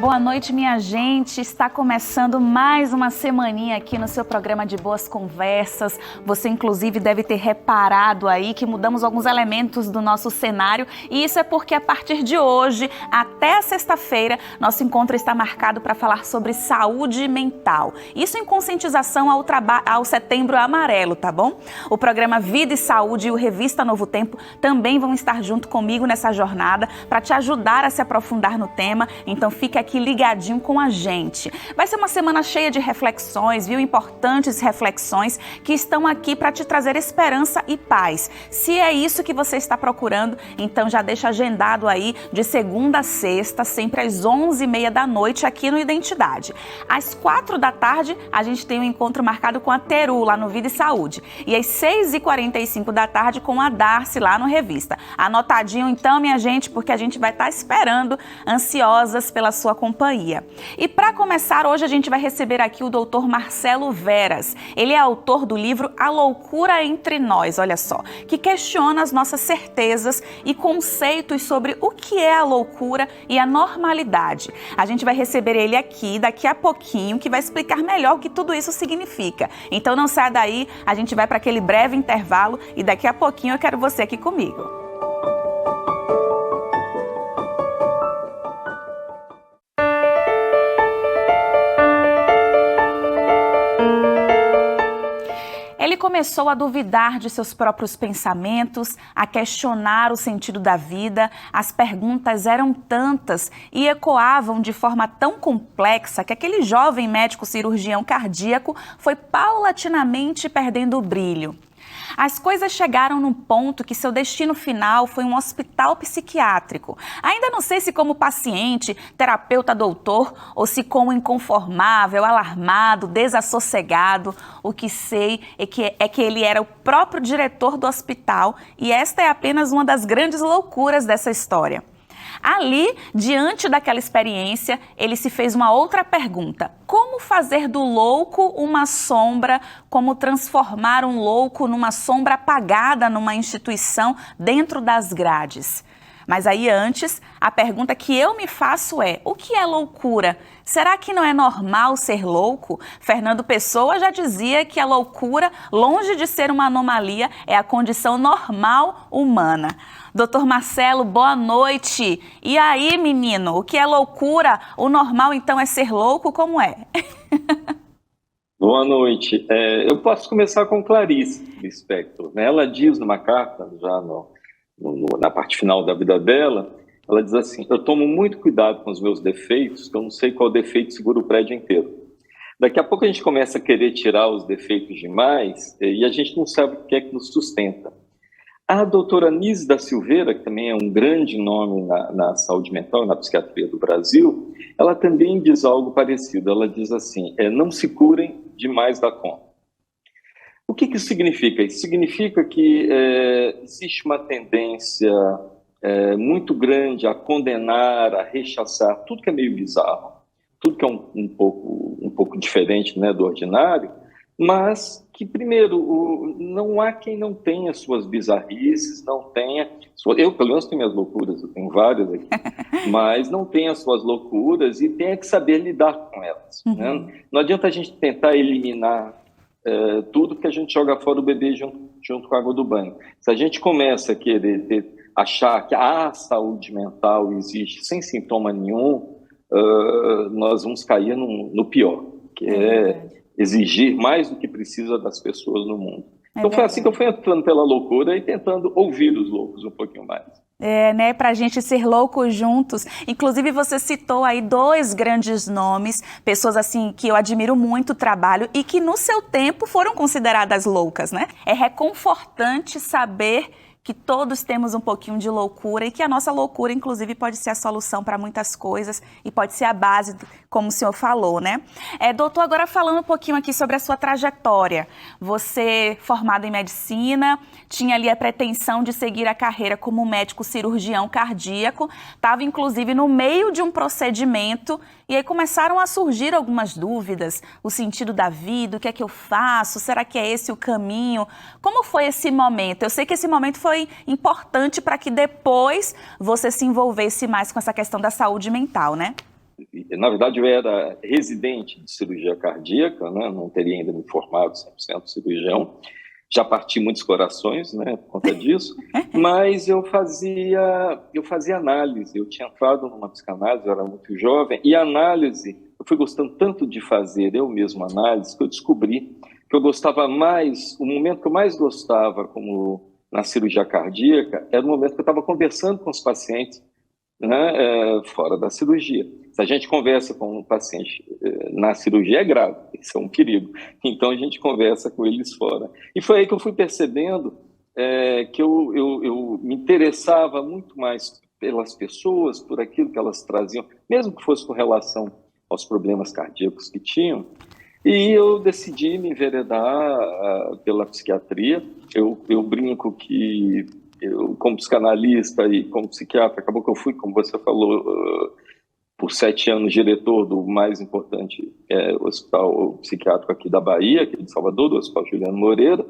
Boa noite, minha gente. Está começando mais uma semaninha aqui no seu programa de Boas Conversas. Você, inclusive, deve ter reparado aí que mudamos alguns elementos do nosso cenário, e isso é porque a partir de hoje, até a sexta-feira, nosso encontro está marcado para falar sobre saúde mental. Isso em conscientização ao Setembro Amarelo, tá bom? O programa Vida e Saúde e o Revista Novo Tempo também vão estar junto comigo nessa jornada para te ajudar a se aprofundar no tema. Então fica aqui ligadinho com a gente. Vai ser uma semana cheia de reflexões, viu? Importantes reflexões que estão aqui para te trazer esperança e paz. Se é isso que você está procurando, então já deixa agendado aí de segunda a sexta, sempre às 11h30 da noite aqui no Identidade. Às 4 da tarde, a gente tem um encontro marcado com a Teru lá no Vida e Saúde. E às 6h45 da tarde com a Darcy lá no Revista. Anotadinho então, minha gente, porque a gente vai estar esperando, ansiosas pela sua companhia. E para começar, hoje a gente vai receber aqui o Dr. Marcelo Veras. Ele é autor do livro A Loucura Entre Nós, olha só, que questiona as nossas certezas e conceitos sobre o que é a loucura e a normalidade. A gente vai receber ele aqui daqui a pouquinho, que vai explicar melhor o que tudo isso significa. Então não saia daí, a gente vai para aquele breve intervalo e daqui a pouquinho eu quero você aqui comigo. Ele começou a duvidar de seus próprios pensamentos, a questionar o sentido da vida. As perguntas eram tantas e ecoavam de forma tão complexa que aquele jovem médico cirurgião cardíaco foi paulatinamente perdendo o brilho. As coisas chegaram num ponto que seu destino final foi um hospital psiquiátrico. Ainda não sei se como paciente, terapeuta, doutor, ou se como inconformável, alarmado, desassossegado. O que sei é que ele era o próprio diretor do hospital, e esta é apenas uma das grandes loucuras dessa história. Ali, diante daquela experiência, ele se fez uma outra pergunta. Como fazer do louco uma sombra? Como transformar um louco numa sombra apagada numa instituição dentro das grades? Mas aí antes, a pergunta que eu me faço é: o que é loucura? Será que não é normal ser louco? Fernando Pessoa já dizia que a loucura, longe de ser uma anomalia, é a condição normal humana. Doutor Marcelo, boa noite. E aí, menino, o que é loucura? O normal, então, é ser louco? Como é? Boa noite. Eu posso começar com Clarice Lispector, né? Ela diz numa carta, já na parte final da vida dela, ela diz assim: eu tomo muito cuidado com os meus defeitos, que eu não sei qual defeito segura o prédio inteiro. Daqui a pouco a gente começa a querer tirar os defeitos demais e a gente não sabe o que é que nos sustenta. A doutora Nise da Silveira, que também é um grande nome na saúde mental, na psiquiatria do Brasil, ela também diz algo parecido. Ela diz assim: não se curem demais da conta. O que isso significa? Isso significa que existe uma tendência muito grande a condenar, a rechaçar tudo que é meio bizarro, tudo que é um pouco diferente, né, do ordinário, mas que, primeiro, não há quem não tenha suas bizarrices, não tenha... Eu, pelo menos, tenho minhas loucuras, eu tenho várias aqui, mas não tenha suas loucuras e tenha que saber lidar com elas. Né? Não adianta a gente tentar eliminar tudo, que a gente joga fora o bebê junto com a água do banho. Se a gente começa a querer achar que a saúde mental existe sem sintoma nenhum, nós vamos cair no pior, que é exigir mais do que precisa das pessoas no mundo. Então foi assim que eu fui entrando pela loucura e tentando ouvir os loucos um pouquinho mais. Né, pra gente ser loucos juntos. Inclusive você citou aí 2 grandes nomes, pessoas assim que eu admiro muito o trabalho e que no seu tempo foram consideradas loucas, né? É reconfortante saber que todos temos um pouquinho de loucura e que a nossa loucura, inclusive, pode ser a solução para muitas coisas e pode ser a base, como o senhor falou, né? Doutor, agora falando um pouquinho aqui sobre a sua trajetória. Você, formado em medicina, tinha ali a pretensão de seguir a carreira como médico cirurgião cardíaco, estava, inclusive, no meio de um procedimento e aí começaram a surgir algumas dúvidas, o sentido da vida, o que é que eu faço, será que é esse o caminho? Como foi esse momento? Eu sei que esse momento foi importante para que depois você se envolvesse mais com essa questão da saúde mental, né? na verdade, eu era residente de cirurgia cardíaca, né? Não teria ainda me formado 100% cirurgião. Já parti muitos corações, né, por conta disso, mas eu fazia análise. Eu tinha entrado numa psicanálise, eu era muito jovem, e análise, eu fui gostando tanto de fazer eu mesmo análise, que eu descobri que eu gostava mais, o momento que eu mais gostava, como na cirurgia cardíaca, era o momento que eu estava conversando com os pacientes, né, fora da cirurgia. Se a gente conversa com um paciente na cirurgia, é grave, isso é um perigo. Então, a gente conversa com eles fora. E foi aí que eu fui percebendo que eu me interessava muito mais pelas pessoas, por aquilo que elas traziam, mesmo que fosse com relação aos problemas cardíacos que tinham. E eu decidi me enveredar pela psiquiatria. Eu brinco que eu, como psicanalista e como psiquiatra, acabou que eu fui, como você falou, por 7 anos diretor do mais importante hospital psiquiátrico aqui da Bahia, aqui de Salvador, do Hospital Juliano Moreira,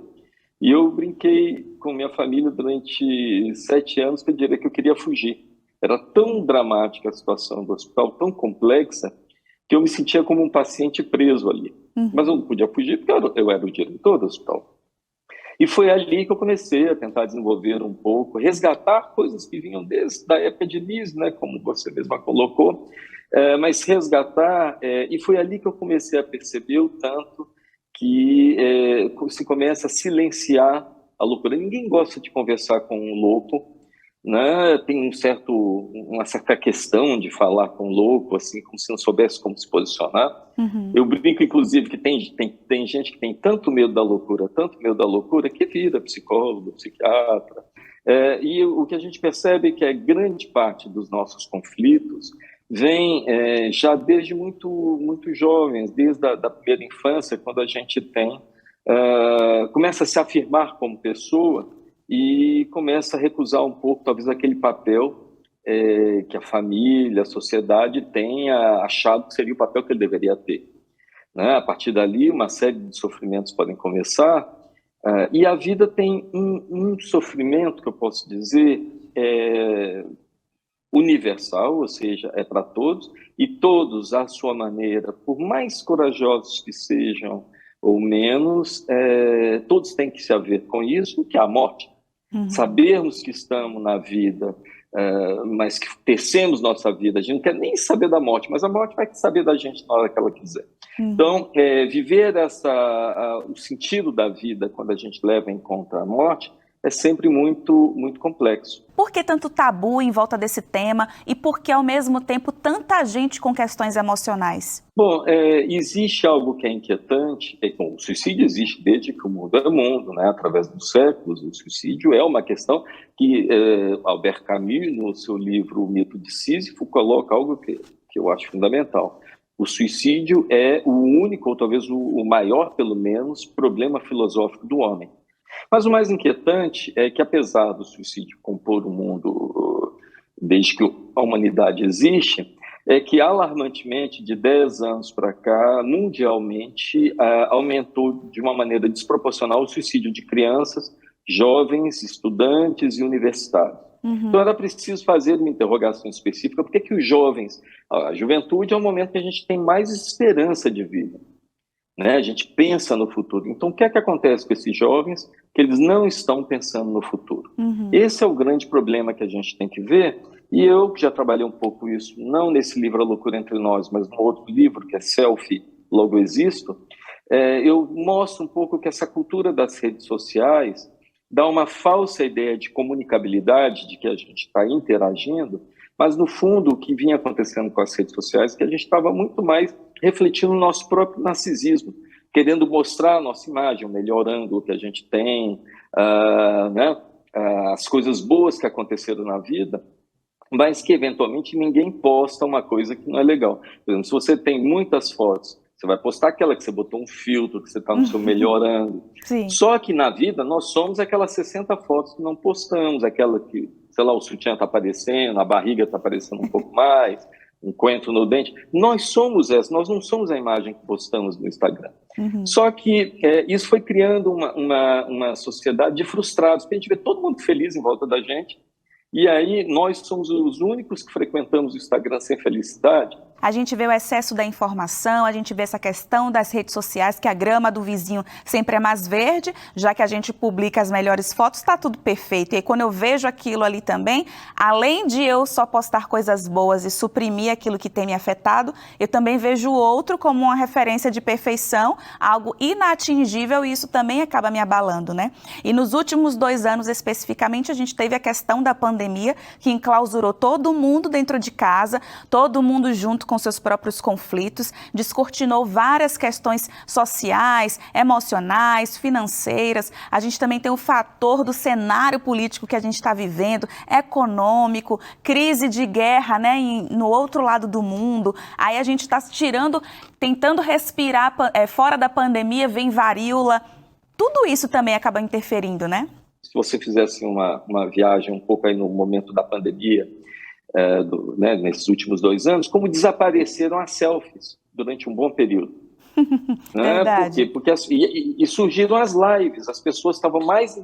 e eu brinquei com minha família durante 7 anos que eu diria que eu queria fugir. Era tão dramática a situação do hospital, tão complexa, que eu me sentia como um paciente preso ali. Mas eu não podia fugir porque eu era o diretor do hospital. E foi ali que eu comecei a tentar desenvolver um pouco, resgatar coisas que vinham desde a época de Liz, né, como você mesma colocou, mas resgatar, e foi ali que eu comecei a perceber o tanto que se começa a silenciar a loucura. Ninguém gosta de conversar com um louco, né? Tem uma certa questão de falar com um louco, assim, como se não soubesse como se posicionar. Eu brinco, inclusive, que tem gente que tem tanto medo da loucura, que vira psicólogo, psiquiatra. E o que a gente percebe é que a grande parte dos nossos conflitos vem já desde muito, muito jovens, desde a primeira infância, quando a gente começa a se afirmar como pessoa e começa a recusar um pouco, talvez, aquele papel que a família, a sociedade tenha achado que seria o papel que ele deveria ter. Né? A partir dali, uma série de sofrimentos podem começar, e a vida tem um sofrimento, que eu posso dizer, universal, ou seja, é para todos, e todos, à sua maneira, por mais corajosos que sejam ou menos, todos têm que se haver com isso, que é a morte. Sabermos que estamos na vida, mas que tecemos nossa vida, a gente não quer nem saber da morte, mas a morte vai saber da gente na hora que ela quiser. Então, viver o sentido da vida, quando a gente leva em conta a morte, é sempre muito, muito complexo. Por que tanto tabu em volta desse tema e por que, ao mesmo tempo, tanta gente com questões emocionais? Bom, existe algo que é inquietante. Bom, o suicídio existe desde que o mundo é mundo, né? Através dos séculos. O suicídio é uma questão que Albert Camus, no seu livro O Mito de Sísifo, coloca algo que eu acho fundamental. O suicídio é o único, ou talvez o maior, pelo menos, problema filosófico do homem. Mas o mais inquietante é que, apesar do suicídio compor o mundo desde que a humanidade existe, é que, alarmantemente, de 10 anos para cá, mundialmente, aumentou de uma maneira desproporcional o suicídio de crianças, jovens, estudantes e universitários. Então, era preciso fazer uma interrogação específica. Por que os jovens, a juventude é o momento que a gente tem mais esperança de vida, né? A gente pensa no futuro. Então, o que é que acontece com esses jovens? Que eles não estão pensando no futuro. Esse é o grande problema que a gente tem que ver. E eu, que já trabalhei um pouco isso, não nesse livro A Loucura Entre Nós, mas no outro livro, que é Selfie, Logo Existo, eu mostro um pouco que essa cultura das redes sociais dá uma falsa ideia de comunicabilidade, de que a gente está interagindo, mas, no fundo, o que vinha acontecendo com as redes sociais é que a gente estava muito mais refletindo o nosso próprio narcisismo, querendo mostrar a nossa imagem, o melhor ângulo que a gente tem, né? As coisas boas que aconteceram na vida, mas que, eventualmente, ninguém posta uma coisa que não é legal. Por exemplo, se você tem muitas fotos, você vai postar aquela que você botou um filtro, que você está no seu melhor ângulo. Sim. Só que, na vida, nós somos aquelas 60 fotos que não postamos, aquela que, sei lá, o sutiã está aparecendo, a barriga está aparecendo um pouco mais, um coentro no dente. Nós somos essa, nós não somos a imagem que postamos no Instagram. Só que isso foi criando uma sociedade de frustrados, porque a gente vê todo mundo feliz em volta da gente, e aí nós somos os únicos que frequentamos o Instagram sem felicidade. A gente vê o excesso da informação, a gente vê essa questão das redes sociais, que a grama do vizinho sempre é mais verde, já que a gente publica as melhores fotos, está tudo perfeito. E aí, quando eu vejo aquilo ali também, além de eu só postar coisas boas e suprimir aquilo que tem me afetado, eu também vejo o outro como uma referência de perfeição, algo inatingível, e isso também acaba me abalando, né? E nos últimos 2 anos, especificamente, a gente teve a questão da pandemia, que enclausurou todo mundo dentro de casa, todo mundo junto com seus próprios conflitos, descortinou várias questões sociais, emocionais, financeiras. A gente também tem o fator do cenário político que a gente está vivendo, econômico, crise de guerra, né, no outro lado do mundo. Aí a gente está tentando respirar fora da pandemia, vem varíola. Tudo isso também acaba interferindo, né? Se você fizesse uma viagem um pouco aí no momento da pandemia, né, nesses últimos 2 anos, como desapareceram as selfies durante um bom período. Né? Verdade. Porque surgiram as lives, as pessoas estavam mais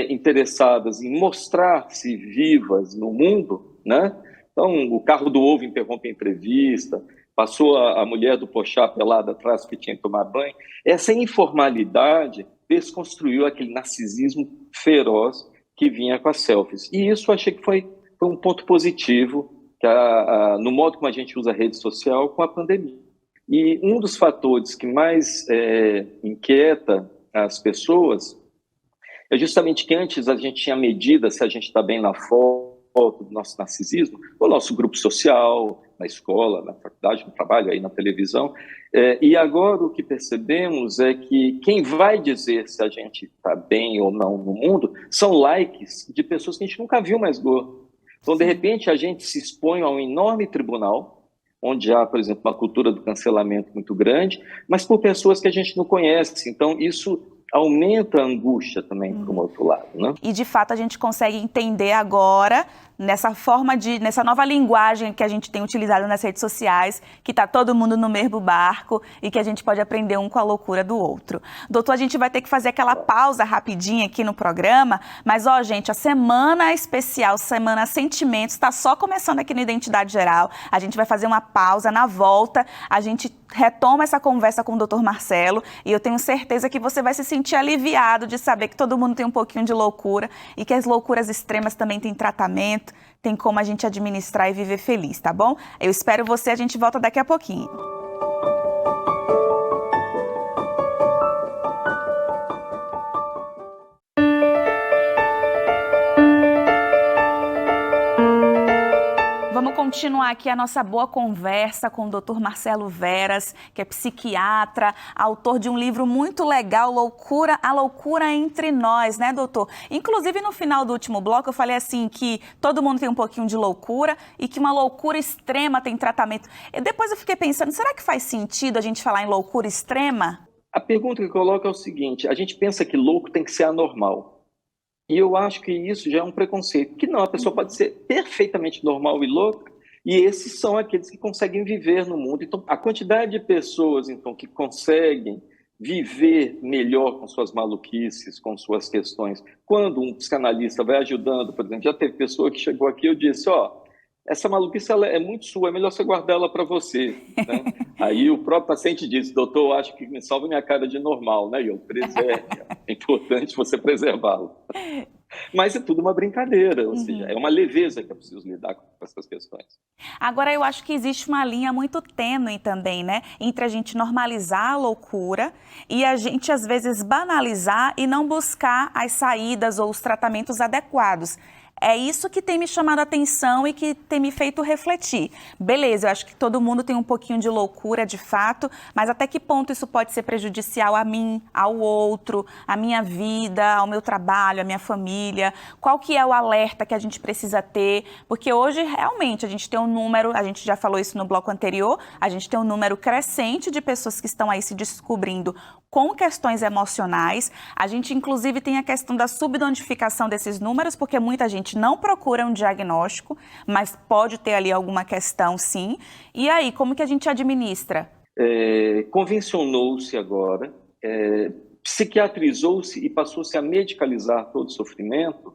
interessadas em mostrar-se vivas no mundo, né? Então, o carro do ovo interrompe a entrevista, passou a mulher do Pochá pelada atrás porque tinha que tomar banho. Essa informalidade desconstruiu aquele narcisismo feroz que vinha com as selfies. E isso eu achei que foi um ponto positivo no modo como a gente usa a rede social com a pandemia. E um dos fatores que mais inquieta as pessoas é justamente que antes a gente tinha medida se a gente está bem na foto do nosso narcisismo, no nosso grupo social, na escola, na faculdade, no trabalho, aí na televisão. E agora o que percebemos é que quem vai dizer se a gente está bem ou não no mundo são likes de pessoas que a gente nunca viu mais gordo. Então, de repente, a gente se expõe a um enorme tribunal, onde há, por exemplo, uma cultura do cancelamento muito grande, mas por pessoas que a gente não conhece. Então, isso aumenta a angústia também, por um outro lado, né? E, de fato, a gente consegue entender agora, nessa nova linguagem que a gente tem utilizado nas redes sociais, que está todo mundo no mesmo barco e que a gente pode aprender um com a loucura do outro. Doutor, a gente vai ter que fazer aquela pausa rapidinha aqui no programa, mas, gente, a semana especial, Semana Sentimentos, está só começando aqui no Identidade Geral. A gente vai fazer uma pausa, na volta a gente retoma essa conversa com o Dr. Marcelo e eu tenho certeza que você vai se sentir aliviado de saber que todo mundo tem um pouquinho de loucura e que as loucuras extremas também têm tratamento, tem como a gente administrar e viver feliz, tá bom? Eu espero você, a gente volta daqui a pouquinho. Vamos continuar aqui a nossa boa conversa com o Dr. Marcelo Veras, que é psiquiatra, autor de um livro muito legal, A Loucura Entre Nós, né, doutor? Inclusive, no final do último bloco, eu falei assim que todo mundo tem um pouquinho de loucura e que uma loucura extrema tem tratamento. E depois eu fiquei pensando, será que faz sentido a gente falar em loucura extrema? A pergunta que eu coloco é o seguinte, a gente pensa que louco tem que ser anormal. E eu acho que isso já é um preconceito, que não, a pessoa pode ser perfeitamente normal e louca, e esses são aqueles que conseguem viver no mundo. Então, a quantidade de pessoas então, que conseguem viver melhor com suas maluquices, com suas questões, quando um psicanalista vai ajudando, por exemplo, já teve pessoa que chegou aqui e eu disse, essa maluquice ela é muito sua, é melhor você guardar ela para você. Né? Aí o próprio paciente disse, doutor, eu acho que me salva minha cara de normal, né? E eu preserve, é importante você preservá-la. Mas é tudo uma brincadeira, ou seja, é uma leveza que é preciso lidar com essas questões. Agora, eu acho que existe uma linha muito tênue também, né? Entre a gente normalizar a loucura e a gente, às vezes, banalizar e não buscar as saídas ou os tratamentos adequados. É isso que tem me chamado a atenção e que tem me feito refletir. Beleza, eu acho que todo mundo tem um pouquinho de loucura, de fato, mas até que ponto isso pode ser prejudicial a mim, ao outro, à minha vida, ao meu trabalho, à minha família? Qual que é o alerta que a gente precisa ter? Porque hoje, realmente, a gente tem um número, a gente já falou isso no bloco anterior, a gente tem um número crescente de pessoas que estão aí se descobrindo com questões emocionais. A gente, inclusive, tem a questão da subnotificação desses números, porque muita gente não procura um diagnóstico, mas pode ter ali alguma questão, sim. E aí, como que a gente administra? Convencionou-se agora, psiquiatrizou-se e passou-se a medicalizar todo o sofrimento,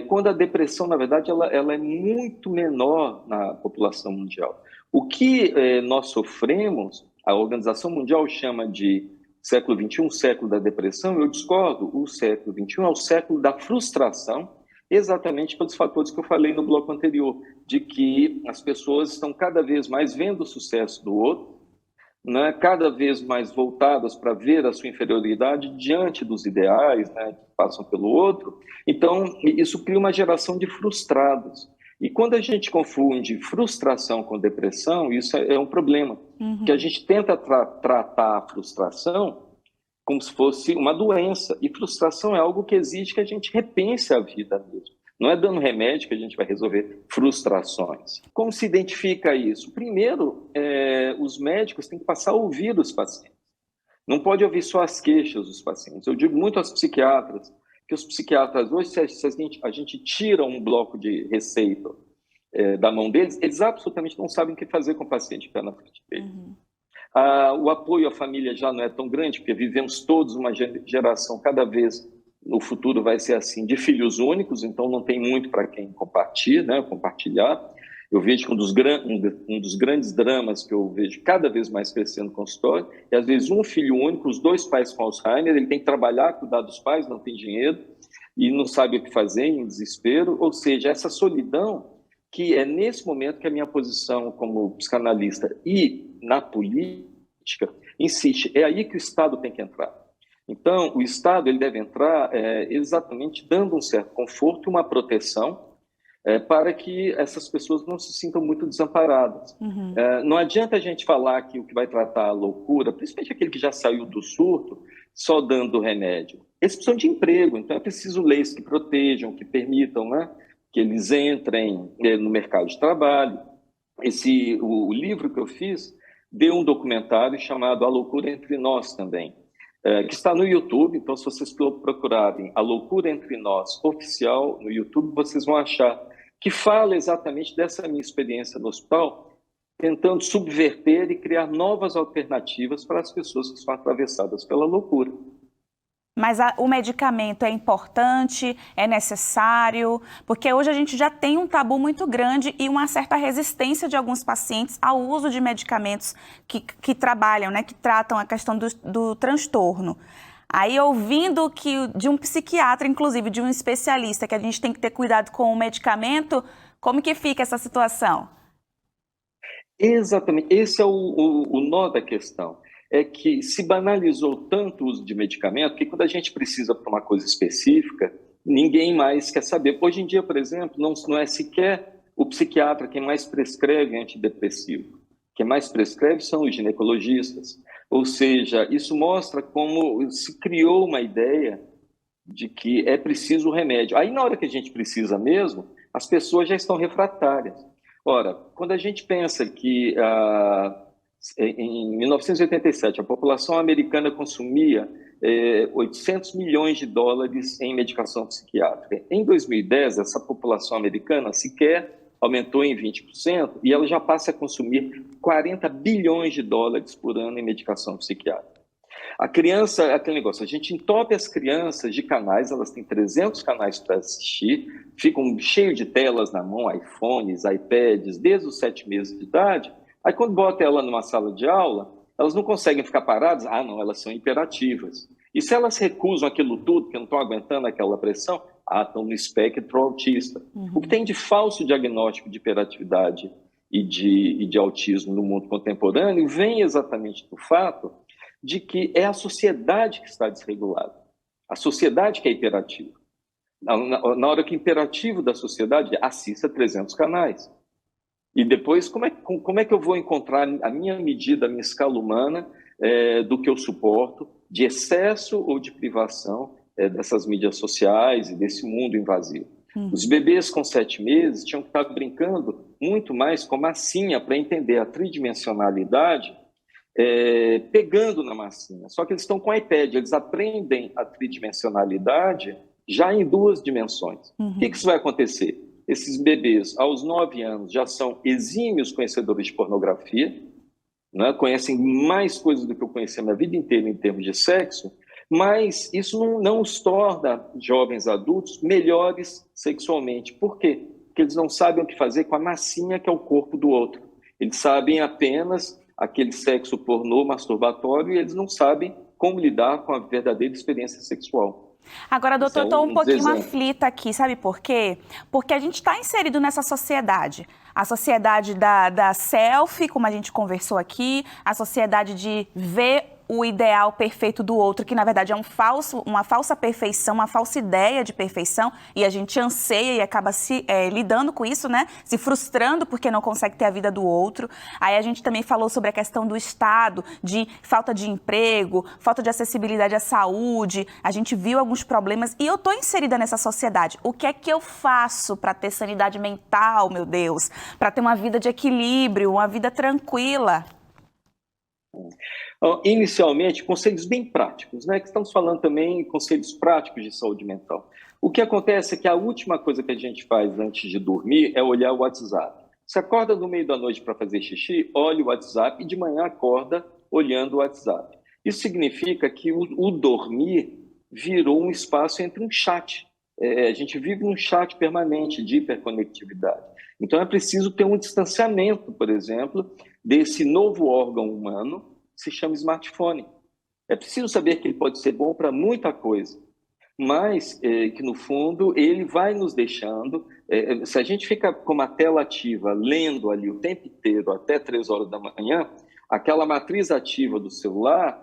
quando a depressão, na verdade, ela é muito menor na população mundial. O que nós sofremos, a Organização Mundial chama de século XXI, século da depressão, eu discordo, o século XXI é o século da frustração, exatamente pelos fatores que eu falei no bloco anterior, de que as pessoas estão cada vez mais vendo o sucesso do outro, né, cada vez mais voltadas para ver a sua inferioridade diante dos ideais, né, que passam pelo outro. Então, isso cria uma geração de frustrados. E quando a gente confunde frustração com depressão, isso é um problema, que a gente tenta tratar a frustração como se fosse uma doença, e frustração é algo que exige que a gente repense a vida mesmo. Não é dando remédio que a gente vai resolver frustrações. Como se identifica isso? Primeiro, os médicos têm que passar a ouvir os pacientes. Não pode ouvir só as queixas dos pacientes. Eu digo muito aos psiquiatras, que os psiquiatras, hoje, se a gente tira um bloco de receita da mão deles, eles absolutamente não sabem o que fazer com o paciente que está na frente dele. O apoio à família já não é tão grande, porque vivemos todos uma geração cada vez, no futuro vai ser assim, de filhos únicos, então não tem muito para quem compartilhar. Eu vejo que um dos grandes dramas que eu vejo cada vez mais crescendo no consultório é, às vezes, um filho único, os dois pais com Alzheimer, ele tem que trabalhar, cuidar dos pais, não tem dinheiro e não sabe o que fazer, em desespero. Ou seja, essa solidão, que é nesse momento que a minha posição como psicanalista e na política insiste, é aí que o Estado tem que entrar. Então, o Estado ele deve entrar exatamente dando um certo conforto e uma proteção para que essas pessoas não se sintam muito desamparadas. Não adianta a gente falar que o que vai tratar a loucura, principalmente aquele que já saiu do surto, só dando remédio. Eles precisam de emprego, então é preciso leis que protejam, que permitam, né, que eles entrem no mercado de trabalho. O livro que eu fiz deu um documentário chamado A Loucura Entre Nós também, que está no YouTube. Então, se vocês procurarem A Loucura Entre Nós oficial no YouTube, vocês vão achar que fala exatamente dessa minha experiência no hospital, tentando subverter e criar novas alternativas para as pessoas que são atravessadas pela loucura. Mas o medicamento é importante, é necessário, porque hoje a gente já tem um tabu muito grande e uma certa resistência de alguns pacientes ao uso de medicamentos que trabalham, né, que tratam a questão do transtorno. Aí, ouvindo de um psiquiatra, inclusive de um especialista, que a gente tem que ter cuidado com o medicamento, como que fica essa situação? Exatamente, esse é o nó da questão. É que se banalizou tanto o uso de medicamento que quando a gente precisa para uma coisa específica, ninguém mais quer saber. Hoje em dia, por exemplo, não é sequer o psiquiatra quem mais prescreve antidepressivo. Quem mais prescreve são os ginecologistas. Ou seja, isso mostra como se criou uma ideia de que é preciso o remédio. Aí, na hora que a gente precisa mesmo, as pessoas já estão refratárias. Ora, quando a gente pensa que em 1987 a população americana consumia 800 milhões de dólares em medicação psiquiátrica. Em 2010, essa população americana sequer aumentou em 20% e ela já passa a consumir 40 bilhões de dólares por ano em medicação psiquiátrica. A criança, é aquele negócio, a gente entope as crianças de canais, elas têm 300 canais para assistir, ficam cheios de telas na mão, iPhones, iPads, desde os 7 meses de idade. Aí quando bota ela numa sala de aula, elas não conseguem ficar paradas, não, elas são hiperativas. E se elas recusam aquilo tudo, que não estão aguentando aquela pressão, estão no espectro autista. O que tem de falso diagnóstico de hiperatividade e de autismo no mundo contemporâneo vem exatamente do fato de que é a sociedade que está desregulada. A sociedade que é hiperativa. Na hora que o imperativo da sociedade assista 300 canais. E depois, como é que eu vou encontrar a minha medida, a minha escala humana do que eu suporto, de excesso ou de privação dessas mídias sociais e desse mundo invasivo? Os bebês com 7 meses tinham que estar brincando muito mais com massinha para entender a tridimensionalidade, pegando na massinha. Só que eles estão com iPad, eles aprendem a tridimensionalidade já em 2 dimensões. O que isso vai acontecer? Esses bebês, aos 9 anos, já são exímios conhecedores de pornografia, né? Conhecem mais coisas do que eu conheci a minha vida inteira em termos de sexo, Mas isso não os torna, jovens adultos, melhores sexualmente. Por quê? Porque eles não sabem o que fazer com a massinha que é o corpo do outro. Eles sabem apenas aquele sexo pornô masturbatório e eles não sabem como lidar com a verdadeira experiência sexual. Agora, doutor, eu estou um pouquinho desenho. aflita aqui, sabe por quê? Porque a gente está inserido nessa sociedade. A sociedade da selfie, como a gente conversou aqui, a sociedade de ver o ideal perfeito do outro, que na verdade é uma falsa perfeição, uma falsa ideia de perfeição, e a gente anseia e acaba lidando com isso, né? Se frustrando porque não consegue ter a vida do outro. Aí a gente também falou sobre a questão do Estado, de falta de emprego, falta de acessibilidade à saúde. A gente viu alguns problemas e eu estou inserida nessa sociedade. O que é que eu faço para ter sanidade mental, meu Deus? Para ter uma vida de equilíbrio, uma vida tranquila? Inicialmente, conselhos bem práticos, né? Que estamos falando também conselhos práticos de saúde mental. O que acontece é que a última coisa que a gente faz antes de dormir é olhar o WhatsApp. Você acorda no meio da noite para fazer xixi, olha o WhatsApp e de manhã acorda olhando o WhatsApp. Isso significa que o dormir virou um espaço entre um chat. A gente vive num chat permanente de hiperconectividade. Então é preciso ter um distanciamento, por exemplo, desse novo órgão humano que se chama smartphone. É preciso saber que ele pode ser bom para muita coisa, mas que no fundo ele vai nos deixando, se a gente fica com uma tela ativa, lendo ali o tempo inteiro até 3 horas da manhã, aquela matriz ativa do celular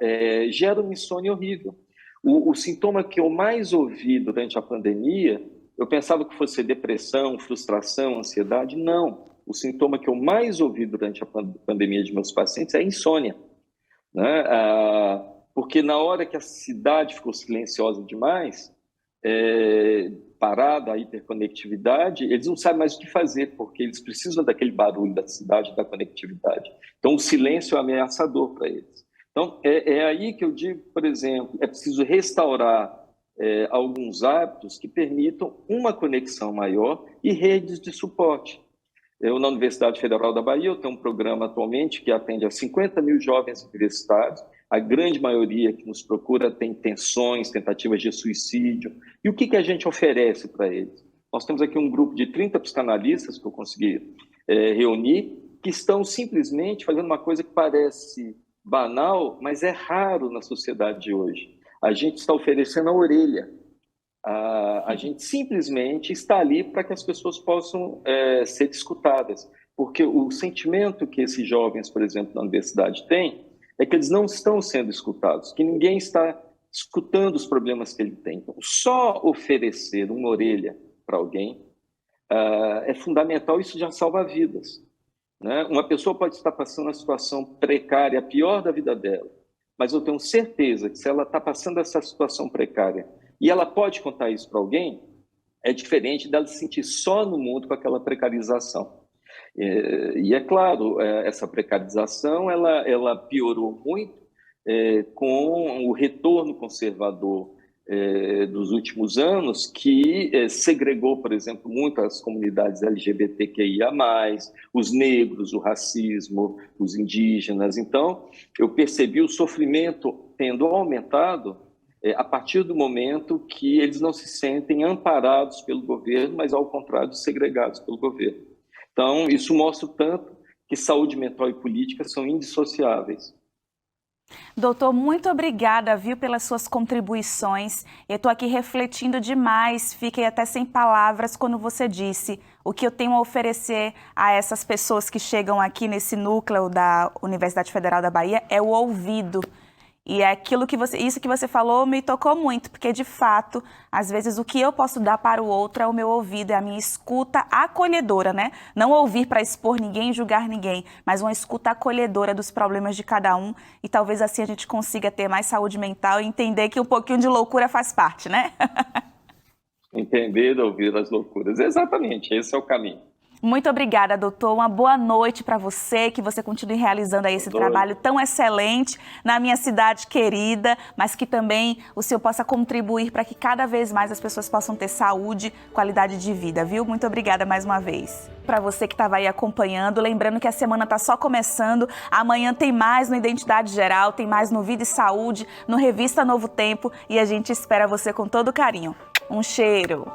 gera uma insônia horrível. O sintoma que eu mais ouvi durante a pandemia, eu pensava que fosse depressão, frustração, ansiedade. Não. O sintoma que eu mais ouvi durante a pandemia de meus pacientes é insônia. Né? Porque na hora que a cidade ficou silenciosa demais, parada a hiperconectividade, eles não sabem mais o que fazer, porque eles precisam daquele barulho da cidade, da conectividade. Então, o silêncio é ameaçador para eles. Então, é aí que eu digo, por exemplo, é preciso restaurar alguns hábitos que permitam uma conexão maior e redes de suporte. Eu, na Universidade Federal da Bahia, eu tenho um programa atualmente que atende a 50 mil jovens universitários. A grande maioria que nos procura tem tensões, tentativas de suicídio. E o que a gente oferece para eles? Nós temos aqui um grupo de 30 psicanalistas que eu consegui reunir, que estão simplesmente fazendo uma coisa que parece banal, mas é raro na sociedade de hoje. A gente está oferecendo a orelha. A gente simplesmente está ali para que as pessoas possam ser escutadas, porque o sentimento que esses jovens, por exemplo, na universidade têm, é que eles não estão sendo escutados, que ninguém está escutando os problemas que ele tem. Então, só oferecer uma orelha para alguém é fundamental, isso já salva vidas. Né? Uma pessoa pode estar passando uma situação precária, a pior da vida dela, mas eu tenho certeza que se ela está passando essa situação precária e ela pode contar isso para alguém, é diferente dela se sentir só no mundo com aquela precarização. E é claro, essa precarização ela piorou muito com o retorno conservador dos últimos anos, que segregou, por exemplo, muito as comunidades LGBTQIA+, os negros, o racismo, os indígenas. Então, eu percebi o sofrimento tendo aumentado a partir do momento que eles não se sentem amparados pelo governo, mas, ao contrário, segregados pelo governo. Então, isso mostra tanto que saúde mental e política são indissociáveis. Doutor, muito obrigada, viu, pelas suas contribuições. Eu estou aqui refletindo demais, fiquei até sem palavras quando você disse o que eu tenho a oferecer a essas pessoas que chegam aqui nesse núcleo da Universidade Federal da Bahia é o ouvido. E é isso que você falou me tocou muito, porque de fato, às vezes o que eu posso dar para o outro é o meu ouvido, é a minha escuta acolhedora, né? Não ouvir para expor ninguém, julgar ninguém, mas uma escuta acolhedora dos problemas de cada um, e talvez assim a gente consiga ter mais saúde mental e entender que um pouquinho de loucura faz parte, né? Entender, ouvir as loucuras. Exatamente, esse é o caminho. Muito obrigada, doutor. Uma boa noite para você, que você continue realizando aí esse trabalho tão excelente na minha cidade querida, mas que também o senhor possa contribuir para que cada vez mais as pessoas possam ter saúde, qualidade de vida, viu? Muito obrigada mais uma vez. Para você que estava aí acompanhando, lembrando que a semana está só começando, amanhã tem mais no Identidade Geral, tem mais no Vida e Saúde, no Revista Novo Tempo, e a gente espera você com todo carinho. Um cheiro!